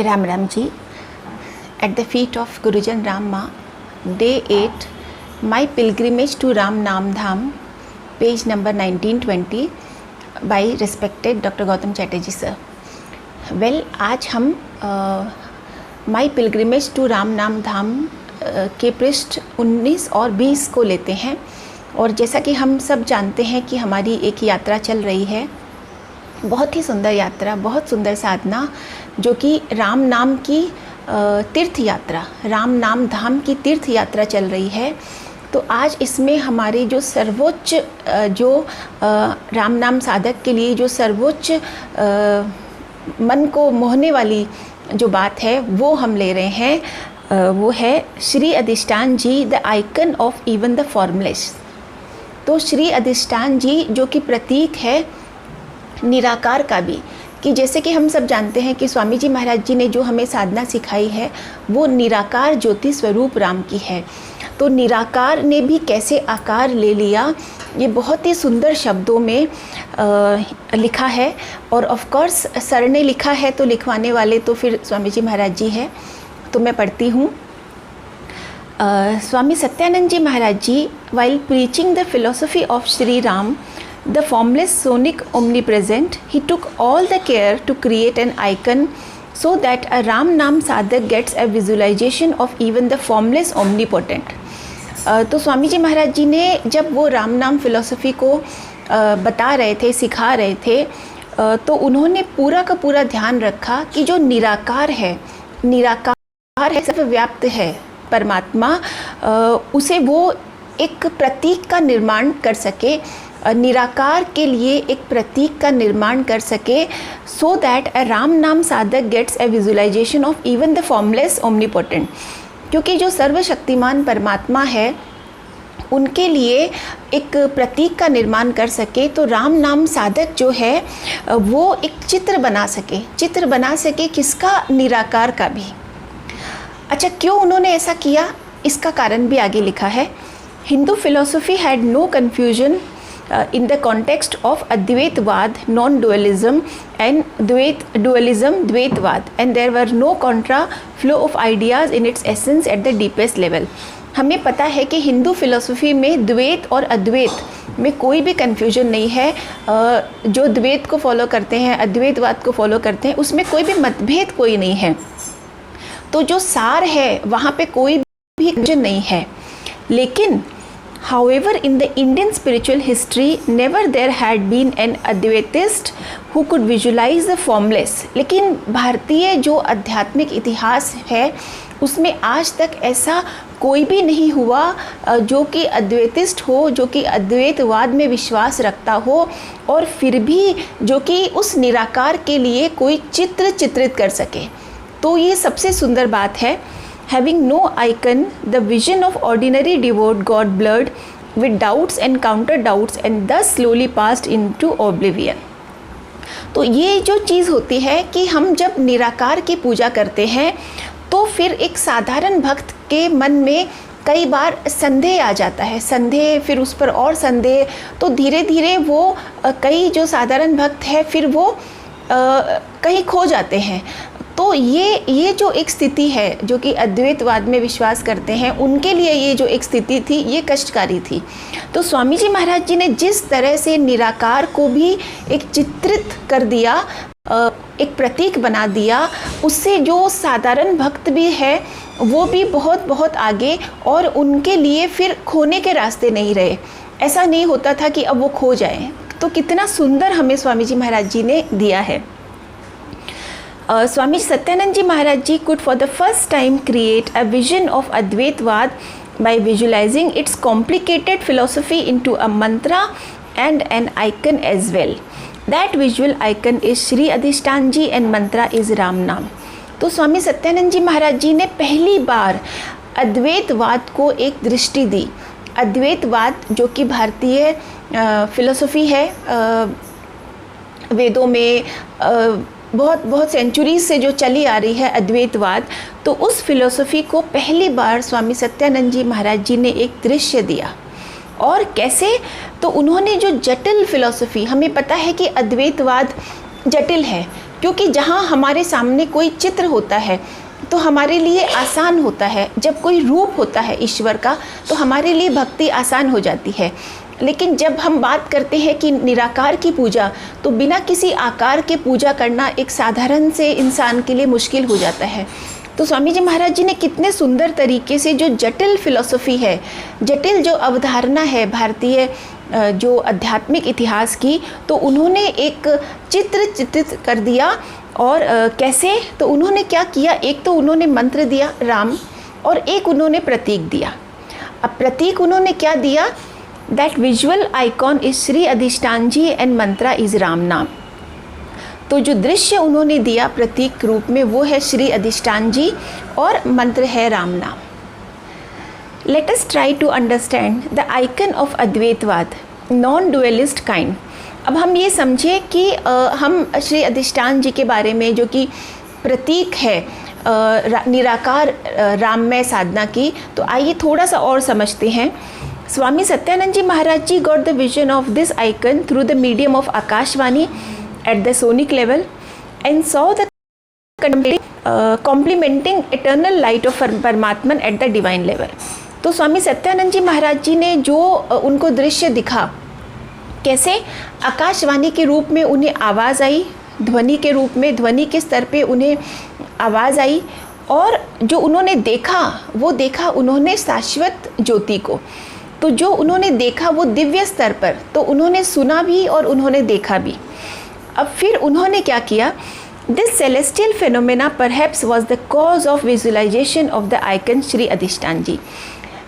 Ram Ramji, at the feet of Gurujan Ramma, Day 8, My Pilgrimage to Ram Nam Dham, page number 1920, by respected Dr. Gautam Chatterjee sir. Well, आज हम माई pilgrimage to Ram नाम धाम के पृष्ठ 19 और 20 को लेते हैं। और जैसा कि हम सब जानते हैं कि हमारी एक यात्रा चल रही है, बहुत ही सुंदर यात्रा, बहुत सुंदर साधना, जो कि राम नाम की तीर्थ यात्रा, राम नाम धाम की तीर्थ यात्रा चल रही है। तो आज इसमें हमारी जो सर्वोच्च राम नाम साधक के लिए जो सर्वोच्च मन को मोहने वाली जो बात है वो हम ले रहे हैं, वो है Shri Adhishthan ji, the icon of even the formless. तो श्री अधिष्ठान जी जो कि प्रतीक है निराकार का भी, कि जैसे कि हम सब जानते हैं कि स्वामी जी महाराज जी ने जो हमें साधना सिखाई है वो निराकार ज्योति स्वरूप राम की है। तो निराकार ने भी कैसे आकार ले लिया, ये बहुत ही सुंदर शब्दों में लिखा है। और ऑफ कोर्स सर ने लिखा है तो लिखवाने वाले तो फिर स्वामी जी महाराज जी हैं। तो मैं पढ़ती हूँ। स्वामी सत्यानंद जी महाराज जी, while preaching the philosophy of Sri Ram, the formless sonic omnipresent, he took all the care to create an icon so that a Ram Nam sadhak gets a visualization of even the formless omnipotent. तो स्वामी जी महाराज जी ने जब वो राम नाम philosophy को बता रहे थे, सिखा रहे थे, तो उन्होंने पूरा का पूरा ध्यान रखा कि जो निराकार है सर्वव्याप्त है परमात्मा, उसे वो एक प्रतीक का निर्माण कर सके, निराकार के लिए एक प्रतीक का निर्माण कर सके, so that a Ram naam sadhak gets a visualization of even the formless omnipotent. क्योंकि जो सर्वशक्तिमान परमात्मा है उनके लिए एक प्रतीक का निर्माण कर सके, तो राम नाम साधक जो है वो एक चित्र बना सके किसका, निराकार का भी। अच्छा, क्यों उन्होंने ऐसा किया, इसका कारण भी आगे लिखा है। Hindu philosophy had no confusion in the context of Advaitwad, non-dualism and dualism, Dvaitwad, and there were no contra flow of ideas in its essence at the deepest level. हमें पता है कि हिंदू फिलोसफी में द्वैत और अद्वैत में कोई भी कन्फ्यूजन नहीं है। जो द्वैत को फॉलो करते हैं, अद्वैतवाद को फॉलो करते हैं, उसमें कोई भी मतभेद कोई नहीं है। तो जो सार है वहाँ पे कोई भी कन्फ्यूजन नहीं है। लेकिन however, in the Indian spiritual history, never there had been an Advaitist who could visualize the formless. लेकिन भारतीय जो आध्यात्मिक इतिहास है उसमें आज तक ऐसा कोई भी नहीं हुआ जो कि अद्वैतिस्ट हो, जो कि अद्वैतवाद में विश्वास रखता हो और फिर भी जो कि उस निराकार के लिए कोई चित्रित कर सके। तो ये सबसे सुंदर बात है। Having no icon, the vision of ordinary devout got blurred with doubts and counter doubts and thus slowly passed into oblivion. तो ये जो चीज़ होती है कि हम जब निराकार की पूजा करते हैं तो फिर एक साधारण भक्त के मन में कई बार संदेह आ जाता है, फिर उस पर और संदेह, तो धीरे धीरे वो कई जो साधारण भक्त है फिर वो कहीं खो जाते हैं। तो ये जो एक स्थिति है जो कि अद्वैतवाद में विश्वास करते हैं उनके लिए ये जो एक स्थिति थी ये कष्टकारी थी। तो स्वामी जी महाराज जी ने जिस तरह से निराकार को भी एक चित्रित कर दिया, एक प्रतीक बना दिया, उससे जो साधारण भक्त भी है वो भी बहुत बहुत आगे, और उनके लिए फिर खोने के रास्ते नहीं रहे। ऐसा नहीं होता था कि अब वो खो जाए। तो कितना सुंदर हमें स्वामी जी महाराज जी ने दिया है। Swami Satyanand Ji Maharaj Ji could for the first time create a vision of Advaitwad by visualizing its complicated philosophy into a mantra and an icon as well. That visual icon is Shri Adhishtan Ji and mantra is Ram Nam. तो स्वामी सत्यानंद जी महाराज जी ने पहली बार अद्वैतवाद को एक दृष्टि दी। अद्वैतवाद जो कि भारतीय फिलोसफी है, वेदों में बहुत सेंचुरीज से जो चली आ रही है अद्वैतवाद, तो उस फिलॉसफी को पहली बार स्वामी सत्यानंद जी महाराज जी ने एक दृश्य दिया। और कैसे, तो उन्होंने जो जटिल फिलॉसफी, हमें पता है कि अद्वैतवाद जटिल है, क्योंकि जहाँ हमारे सामने कोई चित्र होता है तो हमारे लिए आसान होता है, जब कोई रूप होता है ईश्वर का तो हमारे लिए भक्ति आसान हो जाती है। लेकिन जब हम बात करते हैं कि निराकार की पूजा, तो बिना किसी आकार के पूजा करना एक साधारण से इंसान के लिए मुश्किल हो जाता है। तो स्वामी जी महाराज जी ने कितने सुंदर तरीके से जो जटिल फिलॉसफी है, जटिल जो अवधारणा है भारतीय जो आध्यात्मिक इतिहास की, तो उन्होंने एक चित्र चित्रित कर दिया। और कैसे, तो उन्होंने क्या किया, एक तो उन्होंने मंत्र दिया राम, और एक उन्होंने प्रतीक दिया। अब प्रतीक उन्होंने क्या दिया, that visual icon is Shri Adhishthan ji and Mantra is Ram नाम। तो जो दृश्य उन्होंने दिया प्रतीक रूप में वो है श्री अधिष्ठान जी और मंत्र है राम नाम। Let us try to understand the icon of अद्वैतवाद नॉन डुअलिस्ट काइंड। अब हम ये समझे कि हम श्री अधिष्ठान जी के बारे में जो कि प्रतीक है निराकार राममय साधना की, तो आइए थोड़ा सा और समझते हैं। Swami Satyanand ji Maharaj ji got the vision of this icon through the medium of आकाशवाणी at the sonic level and saw the complementing eternal light of परमात्मन at the divine level। तो स्वामी सत्यानंद जी महाराज जी ने जो उनको दृश्य दिखा, कैसे आकाशवाणी के रूप में उन्हें आवाज़ आई, ध्वनि के रूप में, ध्वनि के स्तर पे उन्हें आवाज़ आई, और जो उन्होंने देखा वो देखा उन्होंने शाश्वत ज्योति को। तो जो उन्होंने देखा वो दिव्य स्तर पर, तो उन्होंने सुना भी और उन्होंने देखा भी। अब फिर उन्होंने क्या किया, this celestial phenomena perhaps was the cause of visualization of the icon Shri Adhishthan ji.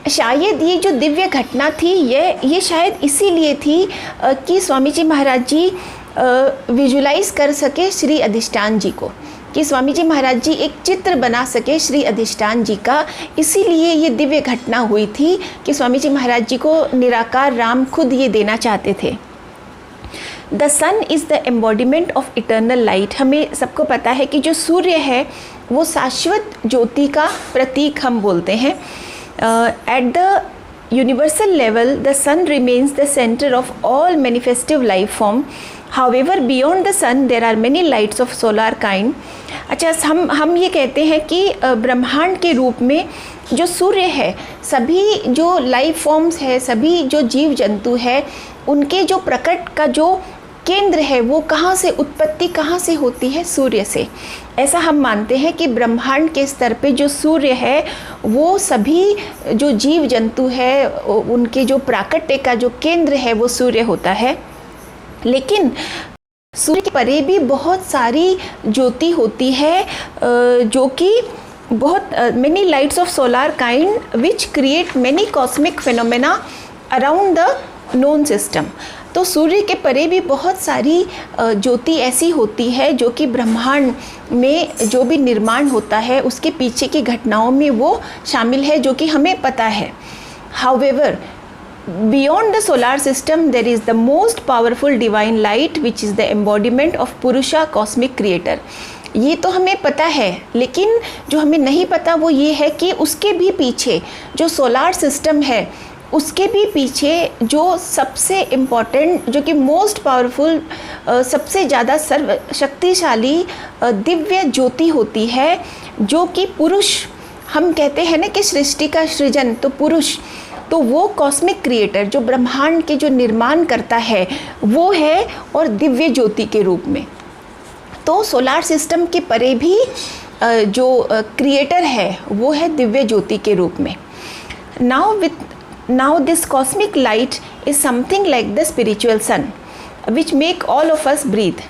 शायद ये जो दिव्य घटना थी ये शायद इसीलिए थी कि स्वामी जी महाराज जी विजुलाइज कर सके श्री अधिष्ठान जी को, कि स्वामी जी महाराज जी एक चित्र बना सके श्री अधिष्ठान जी का। इसीलिए ये दिव्य घटना हुई थी कि स्वामी जी महाराज जी को निराकार राम खुद ये देना चाहते थे। The sun is the embodiment of eternal light. हमें सबको पता है कि जो सूर्य है वो शाश्वत ज्योति का प्रतीक हम बोलते हैं। At the universal level the sun remains the centre of all manifestive life form. However beyond the sun there are many lights of solar kind. अच्छा, हम ये कहते हैं कि ब्रह्मांड के रूप में जो सूर्य है, सभी जो लाइफ फॉर्म्स है, सभी जो जीव जंतु है, उनके जो प्रकट का जो केंद्र है वो कहाँ से, उत्पत्ति कहाँ से होती है, सूर्य से। ऐसा हम मानते हैं कि ब्रह्मांड के स्तर पे जो सूर्य है वो सभी जो जीव जंतु है उनके जो प्राकट्य का जो केंद्र है वो सूर्य होता है। लेकिन सूर्य के परे भी बहुत सारी ज्योति होती है जो कि बहुत many lights of solar kind which create many cosmic phenomena around the known system. तो सूर्य के परे भी बहुत सारी ज्योति ऐसी होती है जो कि ब्रह्मांड में जो भी निर्माण होता है उसके पीछे की घटनाओं में वो शामिल है, जो कि हमें पता है। However beyond the solar system there is the most powerful divine light which is the embodiment of Purusha cosmic creator। ये तो हमें पता है, लेकिन जो हमें नहीं पता वो ये है कि उसके भी पीछे जो सोलार सिस्टम है उसके भी पीछे जो सबसे इम्पॉर्टेंट, जो कि मोस्ट पावरफुल, सबसे ज़्यादा सर्वशक्तिशाली दिव्य ज्योति होती है, जो कि पुरुष, हम कहते हैं ना कि सृष्टि का सृजन तो पुरुष, तो वो कॉस्मिक क्रिएटर जो ब्रह्मांड के जो निर्माण करता है वो है, और दिव्य ज्योति के रूप में। तो सोलार सिस्टम के परे भी जो क्रिएटर है वो है दिव्य ज्योति के रूप में। Now this cosmic light is something like the spiritual sun which make all of us breathe।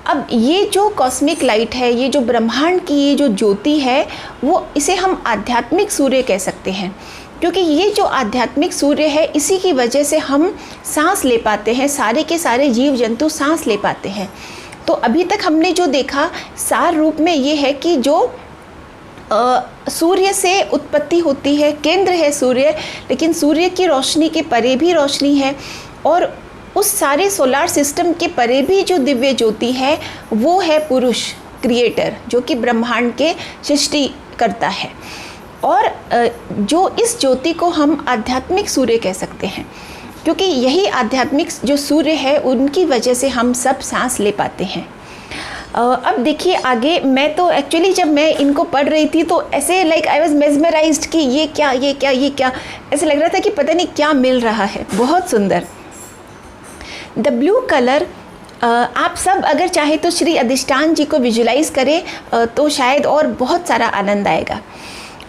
अब ये जो कॉस्मिक लाइट है, ये जो ब्रह्मांड की ये जो ज्योति है, वो इसे हम आध्यात्मिक सूर्य कह सकते हैं, क्योंकि ये जो आध्यात्मिक सूर्य है इसी की वजह से हम सांस ले पाते हैं, सारे के सारे जीव जंतु सांस ले पाते हैं। तो अभी तक हमने जो देखा सार रूप में ये है कि जो सूर्य से उत्पत्ति होती है, केंद्र है सूर्य, लेकिन सूर्य की रोशनी के परे भी रोशनी है, और उस सारे सोलार सिस्टम के परे भी जो दिव्य ज्योति है वो है पुरुष क्रिएटर, जो कि ब्रह्मांड के सृष्टि करता है। और जो इस ज्योति को हम आध्यात्मिक सूर्य कह सकते हैं, क्योंकि यही आध्यात्मिक जो सूर्य है उनकी वजह से हम सब सांस ले पाते हैं। अब देखिए आगे, मैं तो एक्चुअली जब मैं इनको पढ़ रही थी तो ऐसे लाइक आई वाज मेस्मराइज्ड कि ये क्या, ऐसे लग रहा था कि पता नहीं क्या मिल रहा है। बहुत सुंदर। द ब्लू कलर, आप सब अगर चाहे तो श्री अधिष्ठान जी को विजुलाइज करें तो शायद और बहुत सारा आनंद आएगा।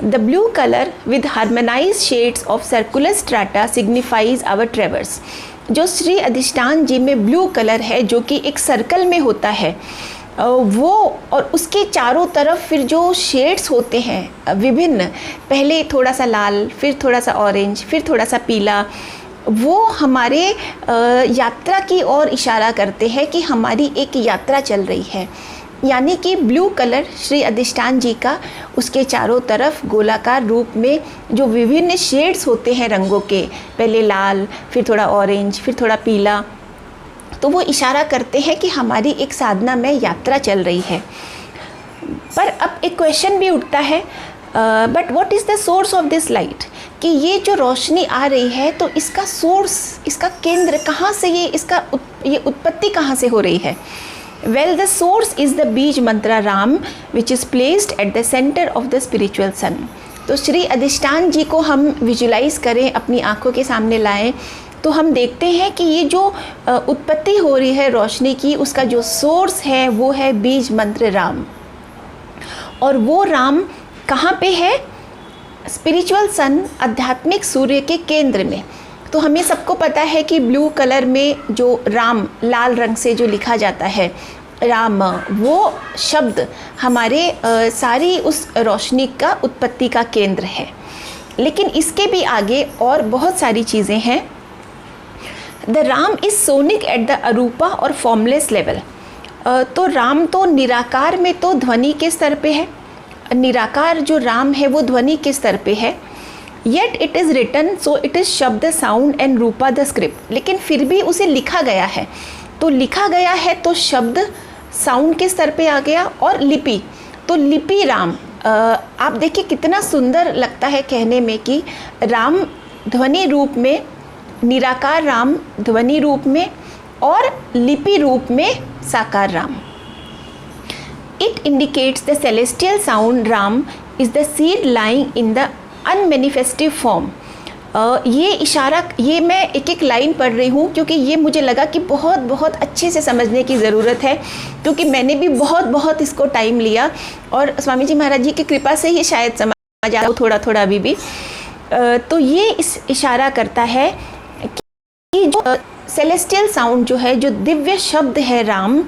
The blue colour with harmonise shades of circular strata signifies our traverse. जो श्री अधिष्ठान जी में ब्लू कलर है जो कि एक सर्कल में होता है, वो और उसके चारों तरफ फिर जो शेड्स होते हैं विभिन्न, पहले थोड़ा सा लाल, फिर थोड़ा सा ऑरेंज, फिर थोड़ा सा पीला, वो हमारे यात्रा की ओर इशारा करते हैं कि हमारी एक यात्रा चल रही है। यानी कि ब्लू कलर श्री अधिष्ठान जी का, उसके चारों तरफ गोलाकार रूप में जो विभिन्न शेड्स होते हैं रंगों के, पहले लाल, फिर थोड़ा ऑरेंज, फिर थोड़ा पीला, तो वो इशारा करते हैं कि हमारी एक साधना में यात्रा चल रही है। पर अब एक क्वेश्चन भी उठता है, but what is the source of this light, कि ये जो रोशनी आ रही है तो इसका सोर्स, इसका केंद्र कहाँ से, ये उत्पत्ति कहाँ से हो रही है। Well, the source is the beej mantra Ram which is placed at the centre of the spiritual sun. तो श्री अधिष्ठान जी को हम विजुलाइज करें, अपनी आँखों के सामने लाएं, तो हम देखते हैं कि ये जो उत्पत्ति हो रही है रोशनी की, उसका जो सोर्स है वो है बीज मंत्र राम। और वो राम कहाँ पे है? स्पिरिचुअल सन, आध्यात्मिक सूर्य के केंद्र में। तो हमें सबको पता है कि ब्लू कलर में जो राम, लाल रंग से जो लिखा जाता है राम, वो शब्द हमारे सारी उस रोशनी का उत्पत्ति का केंद्र है। लेकिन इसके भी आगे और बहुत सारी चीज़ें हैं। The Ram is sonic at the Arupa और फॉर्मलेस लेवल। तो राम तो निराकार में तो ध्वनि के स्तर पे है, निराकार जो राम है वो ध्वनि के स्तर पे है। Yet it is written, so it is shabd, sound and rupa the script. लेकिन फिर भी उसे लिखा गया है, तो लिखा गया है तो शब्द साउंड के स्तर पे आ गया, और लिपि, तो लिपि राम। आप देखिए कितना सुंदर लगता है कहने में कि राम ध्वनि रूप में, निराकार राम ध्वनि रूप में, और लिपि रूप में साकार Ram. It indicates the celestial sound Ram is the seed lying in the unmanifested form। ये इशारा, ये मैं एक एक लाइन पढ़ रही हूँ क्योंकि ये मुझे लगा कि बहुत बहुत अच्छे से समझने की ज़रूरत है, क्योंकि मैंने भी बहुत इसको टाइम लिया, और स्वामी जी महाराज जी की कृपा से ही शायद समझ आया थोड़ा थोड़ा अभी भी। तो ये इस इशारा करता है कि जो सेलेस्टियल साउंड जो है, जो दिव्य शब्द है राम,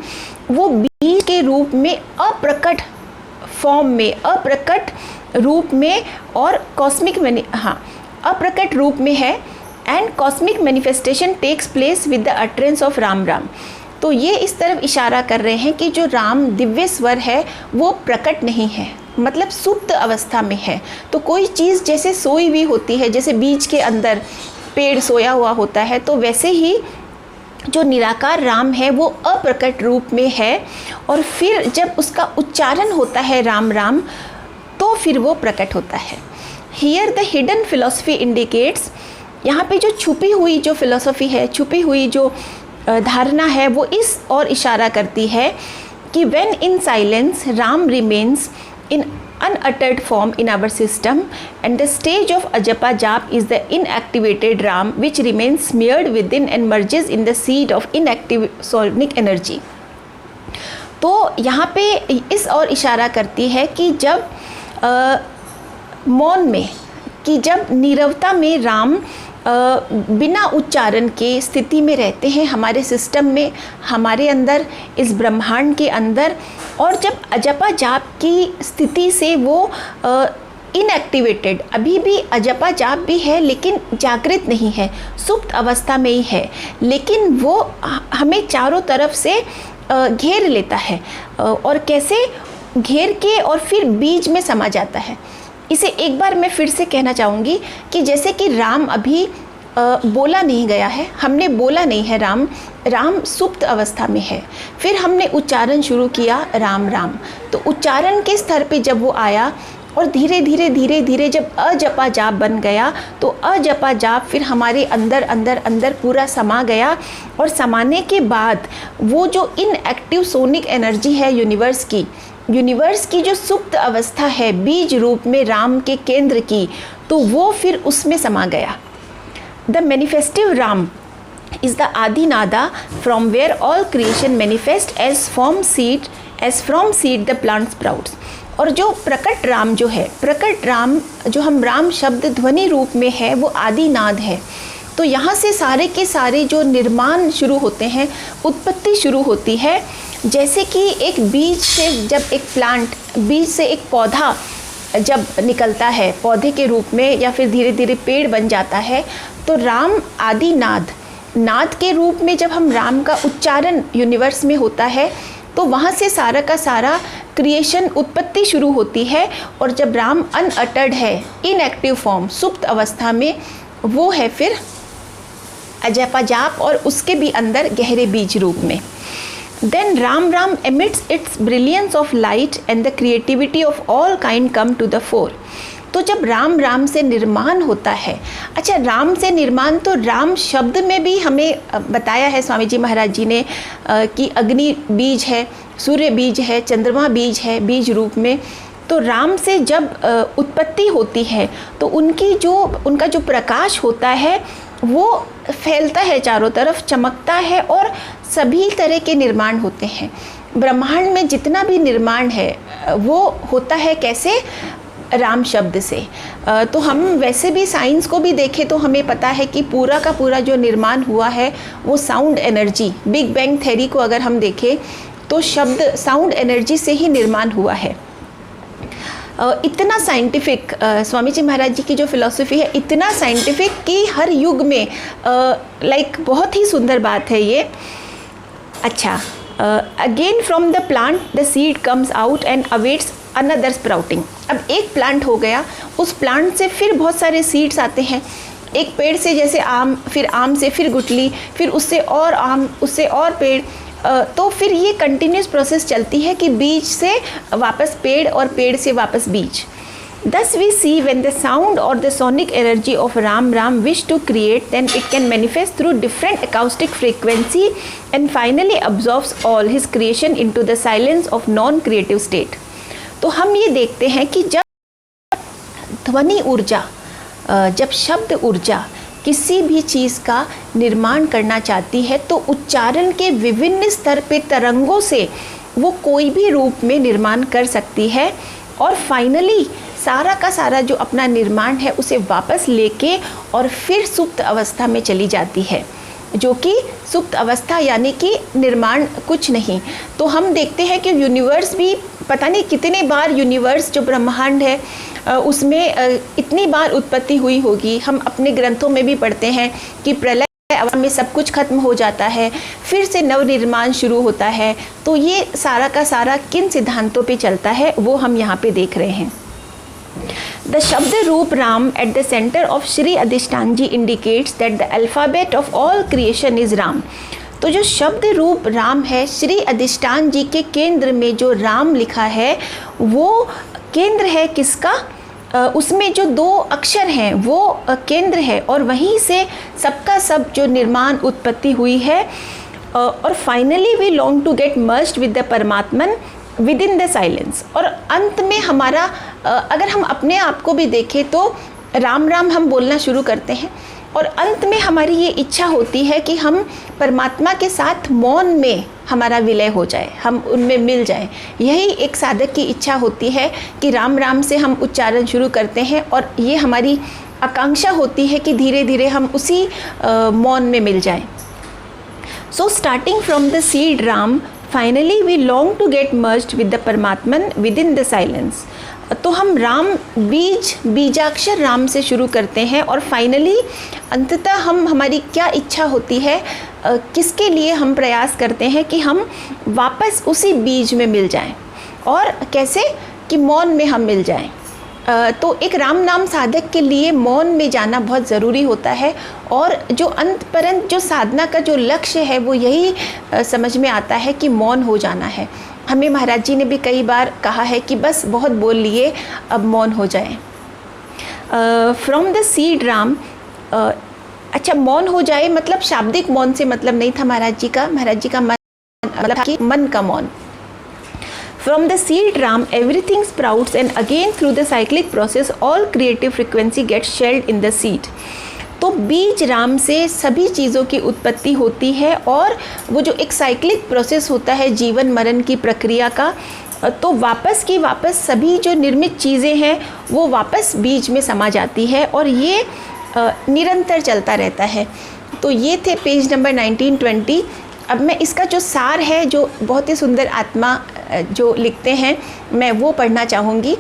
वो बीज के रूप में, अप्रकट फॉर्म में, अप्रकट रूप में और कॉस्मिक अप्रकट रूप में है। And cosmic manifestation takes place with the utterance of Ram Ram. तो ये इस तरफ इशारा कर रहे हैं कि जो राम दिव्य स्वर है वो प्रकट नहीं है, मतलब सुप्त अवस्था में है। तो कोई चीज़ जैसे सोई हुई होती है, जैसे बीज के अंदर पेड़ सोया हुआ होता है, तो वैसे ही जो निराकार राम है वो अप्रकट रूप में है, और फिर जब उसका उच्चारण होता है राम राम, तो फिर वो प्रकट होता है। Here the hidden philosophy indicates, यहाँ पे जो छुपी हुई जो फिलॉसफी है, छुपी हुई जो धारणा है, वो इस और इशारा करती है कि when in silence Ram remains in unuttered form in our system, and the stage of ajapa jap is the inactivated ram which remains smeared within and merges in the seed of inactive sonic energy। तो यहाँ पे इस और इशारा करती है कि जब मौन में, कि जब नीरवता में राम बिना उच्चारण के स्थिति में रहते हैं हमारे सिस्टम में, हमारे अंदर, इस ब्रह्मांड के अंदर, और जब अजपा जाप की स्थिति से वो इनएक्टिवेटेड, अभी भी अजपा जाप भी है लेकिन जागृत नहीं है, सुप्त अवस्था में ही है, लेकिन वो हमें चारों तरफ से घेर लेता है, और कैसे घेर के और फिर बीज में समा जाता है। इसे एक बार मैं फिर से कहना चाहूँगी कि जैसे कि राम अभी बोला नहीं गया है, हमने बोला नहीं है राम, राम सुप्त अवस्था में है, फिर हमने उच्चारण शुरू किया राम राम, तो उच्चारण के स्तर पे जब वो आया और धीरे धीरे धीरे धीरे जब अजपा जाप बन गया तो अजपा जाप फिर हमारे अंदर अंदर अंदर पूरा समा गया, और समाने के बाद वो जो इनएक्टिव सोनिक एनर्जी है यूनिवर्स की जो सुप्त अवस्था है बीज रूप में राम के केंद्र की, तो वो फिर उसमें समा गया। The manifestive Ram is the Adinada from where all creation manifest as from seed the plant sprouts। और जो प्रकट राम जो है, प्रकट राम जो हम राम शब्द ध्वनि रूप में है वो आदिनाद है। तो यहाँ से सारे के सारे जो निर्माण शुरू होते हैं, उत्पत्ति शुरू होती है। जैसे कि एक बीज से जब एक प्लांट, बीज से एक पौधा जब निकलता है पौधे के रूप में या फिर धीरे धीरे पेड़ बन जाता है, तो राम आदिनाद, नाद के रूप में जब हम राम का उच्चारण यूनिवर्स में होता है तो वहाँ से सारा का सारा क्रिएशन उत्पत्ति शुरू होती है। और जब राम अनअटर्ड है, इनएक्टिव फॉर्म, सुप्त अवस्था में, वो है फिर अजपा जाप और उसके भी अंदर गहरे बीज रूप में। Then Ram emits its brilliance of light and the creativity of all kind come to the fore। तो जब राम से निर्माण होता है, अच्छा राम से निर्माण तो राम शब्द में भी हमें बताया है स्वामी जी महाराज जी ने कि अग्नि बीज है, सूर्य बीज है, चंद्रमा बीज है बीज रूप में। तो राम से जब उत्पत्ति होती है तो उनका जो प्रकाश होता है वो फैलता है चारों तरफ, चमकता है और सभी तरह के निर्माण होते हैं। ब्रह्मांड में जितना भी निर्माण है वो होता है कैसे, राम शब्द से। तो हम वैसे भी साइंस को भी देखें तो हमें पता है कि पूरा का पूरा जो निर्माण हुआ है वो sound energy, big bang theory को अगर हम देखें तो शब्द साउंड एनर्जी से ही निर्माण हुआ है। इतना साइंटिफिक स्वामी जी महाराज जी की जो फिलॉसफी है, इतना साइंटिफिक कि हर युग में बहुत ही सुंदर बात है ये। अच्छा, again from the plant the seed comes out and awaits another sprouting. अब एक प्लांट हो गया, उस प्लांट से फिर बहुत सारे सीड्स आते हैं। एक पेड़ से जैसे आम, फिर आम से फिर गुठली, फिर उससे और आम, उससे और पेड़, तो फिर ये कंटिन्यूस प्रोसेस चलती है कि बीज से वापस पेड़ और पेड़ से वापस बीज। Thus we see when the sound or the sonic energy of Ram wish to create, then it can manifest through different acoustic frequency and finally absorbs all his creation into the silence of non-creative state। तो हम ये देखते हैं कि जब ध्वनि ऊर्जा, जब शब्द ऊर्जा किसी भी चीज़ का निर्माण करना चाहती है तो उच्चारण के विभिन्न स्तर पे तरंगों से वो कोई भी रूप में निर्माण कर सकती है और फाइनली सारा का सारा जो अपना निर्माण है उसे वापस लेके और फिर सुप्त अवस्था में चली जाती है, जो कि सुप्त अवस्था यानी कि निर्माण कुछ नहीं। तो हम देखते हैं कि यूनिवर्स भी पता नहीं कितने बार, यूनिवर्स जो ब्रह्मांड है उसमें इतनी बार उत्पत्ति हुई होगी। हम अपने ग्रंथों में भी पढ़ते हैं कि प्रलय अवस्था में सब कुछ खत्म हो जाता है, फिर से नवनिर्माण शुरू होता है। तो ये सारा का सारा किन सिद्धांतों पे चलता है वो हम यहाँ पे देख रहे हैं। The शब्द रूप Ram at the center of Shri Adhishthan ji indicates that the alphabet of all creation is Ram. तो जो शब्द रूप राम है, श्री अधिष्ठान जी के केंद्र में जो राम लिखा है वो केंद्र है किसका, उसमें जो दो अक्षर हैं वो केंद्र है और वहीं से सबका सब जो निर्माण उत्पत्ति हुई है। और finally we long to get merged with the Paramatman within the silence. और अंत में हमारा अगर हम अपने आप को भी देखें तो राम राम हम बोलना शुरू करते हैं और अंत में हमारी ये इच्छा होती है कि हम परमात्मा के साथ मौन में हमारा विलय हो जाए, हम उनमें मिल जाएं। यही एक साधक की इच्छा होती है कि राम राम से हम उच्चारण शुरू करते हैं और ये हमारी आकांक्षा होती है कि धीरे धीरे हम उसी मौन में मिल जाएं। So starting from the seed Ram finally we long to get merged with the Paramatman within the silence. तो हम राम बीजाक्षर राम से शुरू करते हैं और फाइनली अंततः हमारी क्या इच्छा होती है, किसके लिए हम प्रयास करते हैं कि हम वापस उसी बीज में मिल जाएं। और कैसे कि मौन में हम मिल जाएं। तो एक राम नाम साधक के लिए मौन में जाना बहुत ज़रूरी होता है और जो अंत परंत जो साधना का जो लक्ष्य है वो यही समझ में आता है कि मौन हो जाना है। हमें महाराज जी ने भी कई बार कहा है कि बस बहुत बोल लिए, अब मौन हो जाए। फ्रॉम द सीड राम, अच्छा मौन हो जाए मतलब शाब्दिक मौन से मतलब नहीं था महाराज जी का मन मतलब कि मन का मौन। From the seed ram, everything sprouts and again through the cyclic process, all creative frequency gets shelled in the seed. तो बीज राम से सभी चीज़ों की उत्पत्ति होती है और वो जो एक साइक्लिक प्रोसेस होता है जीवन मरण की प्रक्रिया का, तो वापस सभी जो निर्मित चीज़ें हैं वो वापस बीज में समा जाती है और ये निरंतर चलता रहता है। तो ये थे पेज नंबर 1920। अब मैं इसका जो सार है, जो बहुत ही सुंदर आत्मा जो लिखते हैं, मैं वो पढ़ना चाहूँगी।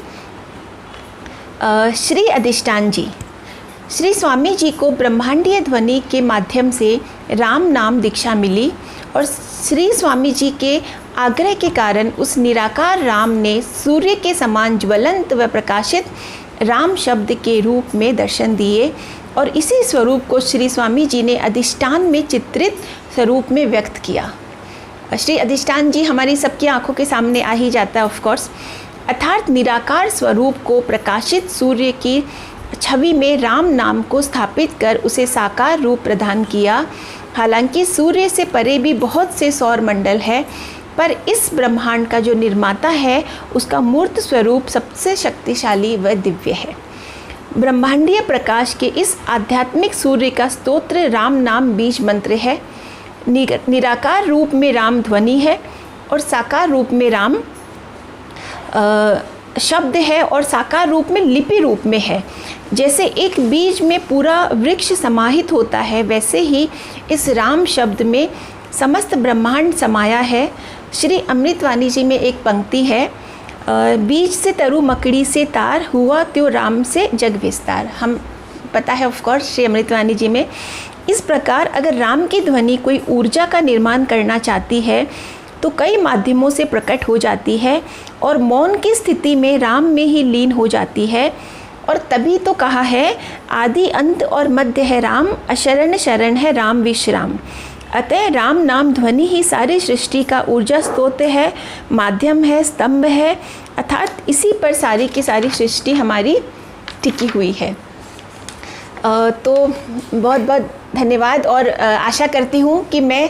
श्री अधिष्ठान जी, श्री स्वामी जी को ब्रह्मांडीय ध्वनि के माध्यम से राम नाम दीक्षा मिली और श्री स्वामी जी के आग्रह के कारण उस निराकार राम ने सूर्य के समान ज्वलंत व प्रकाशित राम शब्द के रूप में दर्शन दिए और इसी स्वरूप को श्री स्वामी जी ने अधिष्ठान में चित्रित स्वरूप में व्यक्त किया। श्री अधिष्ठान जी हमारी सबकी आंखों के सामने आ ही जाता है ऑफ कोर्स, अर्थात निराकार स्वरूप को प्रकाशित सूर्य की छवि में राम नाम को स्थापित कर उसे साकार रूप प्रदान किया। हालांकि सूर्य से परे भी बहुत से सौर मंडल है, पर इस ब्रह्मांड का जो निर्माता है उसका मूर्त स्वरूप सबसे शक्तिशाली व दिव्य है। ब्रह्मांडीय प्रकाश के इस आध्यात्मिक सूर्य का स्तोत्र राम नाम बीज मंत्र है। निराकार रूप में राम ध्वनि है और साकार रूप में राम शब्द है और साकार रूप में लिपि रूप में है। जैसे एक बीज में पूरा वृक्ष समाहित होता है, वैसे ही इस राम शब्द में समस्त ब्रह्मांड समाया है। श्री अमृतवाणी जी में एक पंक्ति है, बीज से तरु मकड़ी से तार, हुआ त्यो राम से जग विस्तार। हम पता है ऑफ कोर्स श्री अमृतवाणी जी में। इस प्रकार अगर राम की ध्वनि कोई ऊर्जा का निर्माण करना चाहती है तो कई माध्यमों से प्रकट हो जाती है और मौन की स्थिति में राम में ही लीन हो जाती है। और तभी तो कहा है, आदि अंत और मध्य है राम, अशरण शरण है राम विश्राम। अतः राम नाम ध्वनि ही सारी सृष्टि का ऊर्जा स्रोत है, माध्यम है, स्तंभ है, अर्थात इसी पर सारी की सारी सृष्टि हमारी टिकी हुई है। तो बहुत बहुत धन्यवाद और आशा करती हूँ कि मैं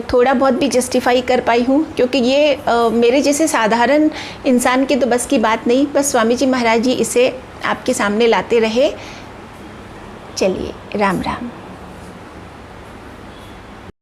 थोड़ा बहुत भी जस्टिफाई कर पाई हूँ, क्योंकि ये मेरे जैसे साधारण इंसान की तो बस की बात नहीं, बस स्वामी जी महाराज जी इसे आपके सामने लाते रहे। चलिए, राम राम।